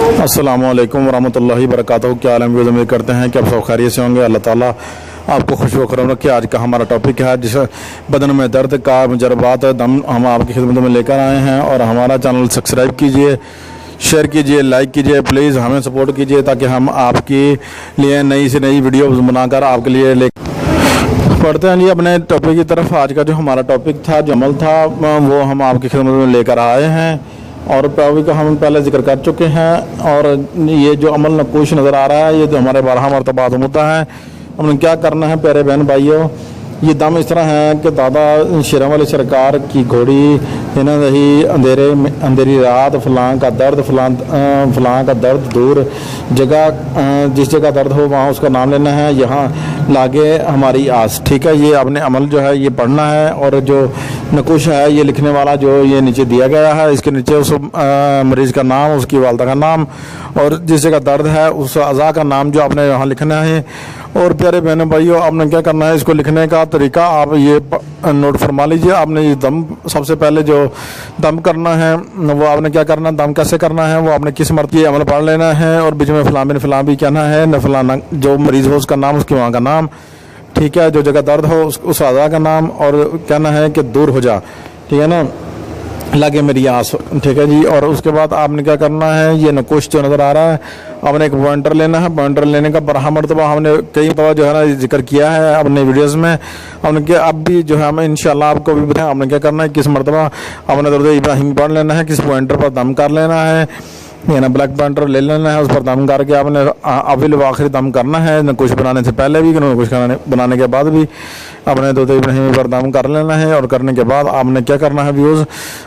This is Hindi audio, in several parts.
अस्सलामुअलैकुम वरहमतुल्लाहि वबरकातुहू। क्या हाल है? उम्मीद करते हैं कि आप सब खैरियत से होंगे। अल्लाह ताला आपको खुश वखरम रखे। आज का हमारा टॉपिक है जिस बदन में दर्द का मुजरबात दम हम आपकी खिदमत में लेकर आए हैं। और हमारा चैनल सब्सक्राइब कीजिए, शेयर कीजिए, लाइक कीजिए, प्लीज़ हमें सपोर्ट कीजिए ताकि हम आपके लिए नई से नई वीडियो बनाकर आपके लिए ले पढ़ते हैं जी अपने टॉपिक की तरफ। आज का जो हमारा टॉपिक था, जो अमल था, वो हम आपकी खिदमत में लेकर आए हैं और टॉपिक का हम पहले जिक्र कर चुके हैं। और ये जो अमल नकोश नज़र आ रहा है, ये जो हमारे 12 मरतबा होता है, हमने क्या करना है प्यारे बहन भाइयों। ये दम इस तरह है कि दादा शेरों वाली सरकार की घोड़ी इन्होंने रही अंधेरी रात, फलां का दर्द, फलां का दर्द दूर जगह, जिस जगह दर्द हो वहाँ उसका नाम लेना है, यहाँ लागे हमारी आस। ठीक है, ये आपने अमल जो है ये पढ़ना है। और जो नकुश है ये लिखने वाला जो ये नीचे दिया गया है, इसके नीचे उस मरीज़ का नाम, उसकी वालदा का नाम और जिस जगह दर्द है उस अज़ा का नाम जो आपने यहाँ लिखना है। और प्यारे बहनों भाइयों, आपने क्या करना है, इसको लिखने का तरीका आप ये नोट फरमा लीजिए। आपने ये दम सबसे पहले जो दम करना है वो आपने क्या करना, दम कैसे करना है वो आपने किस मर्तबे अमल पढ़ लेना है। और बीच में फलां बिन फलां भी कहना है, न फलाना जो मरीज़ हो उसका नाम, उसकी वहाँ का नाम, ठीक है, जो जगह दर्द हो उस अज़ा का नाम, और कहना है कि दूर हो जा, ठीक है ना, लगे मेरी आस, ठीक है जी। और उसके बाद आपने क्या करना है, ये नकोश जो नज़र आ रहा है, आपने एक पॉइंटर लेना है। पॉइंटर लेने का 12 मरतबा हमने कई दफ़ा जो है ना जिक्र किया है अपने वीडियोस में। हमने क्या अब भी जो है हमें इंशाल्लाह आपको भी बताएं आपने क्या करना है, किस मरतबा आपने दर्द इब्राहिम पढ़ लेना है, किस पॉइंटर पर दम कर लेना है, ये ना ब्लैक पॉइंटर ले लेना है, उस पर दम करके आपने अव्वल व आखिरी दम करना है, नकोश बनाने से पहले भी, नकोश बनाने के बाद भी आपने दर्द इब्राहिम पर दम कर लेना है। और करने के बाद आपने क्या करना है व्यूज़,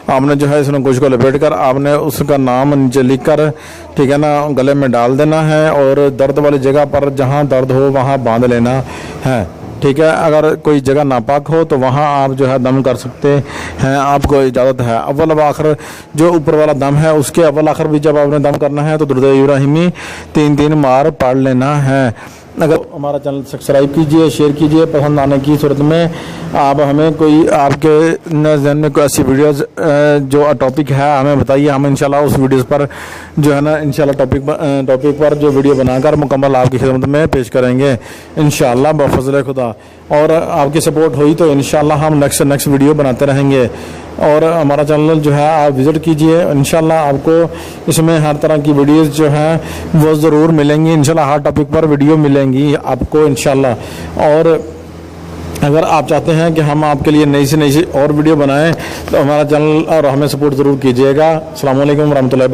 आपने जो है इस नकोश को लपेट कर आपने उसका नाम नीचे लिख कर, ठीक है ना, गले में डाल देना है और दर्द वाली जगह पर जहाँ दर्द हो वहाँ बांध लेना है, ठीक है। अगर कोई जगह नापाक हो तो वहाँ आप जो है दम कर सकते हैं, आपको इजाज़त है। अव्वल व आखिर जो ऊपर वाला दम है उसके अव्वल आखिर भी जब आपने दम करना है तो दुरूद इब्राहिमी 3 मार पढ़ लेना है। अगर हमारा चैनल सब्सक्राइब कीजिए, शेयर कीजिए, पसंद आने की सूरत में आप हमें कोई आपके जहन में कोई ऐसी वीडियोज़ जो टॉपिक है हमें बताइए, हम इंशाल्लाह उस वीडियोज़ पर जो है ना इंशाल्लाह टॉपिक पर जो वीडियो बनाकर मुकम्मल आपकी खिदमत में पेश करेंगे इंशाल्लाह बफज़ल खुदा। और आपकी सपोर्ट हुई तो इंशाल्लाह हम नेक्स्ट वीडियो बनाते रहेंगे। और हमारा चैनल जो है आप विज़िट कीजिए, इंशाल्लाह आपको इसमें हर तरह की वीडियोस जो है वो ज़रूर मिलेंगी इंशाल्लाह, हर टॉपिक पर वीडियो मिलेंगी आपको इंशाल्लाह। और अगर आप चाहते हैं कि हम आपके लिए नई से नई और वीडियो बनाएं तो हमारा चैनल और हमें सपोर्ट ज़रूर कीजिएगा। अस्सलाम वालेकुम रहमतुल्लाहि।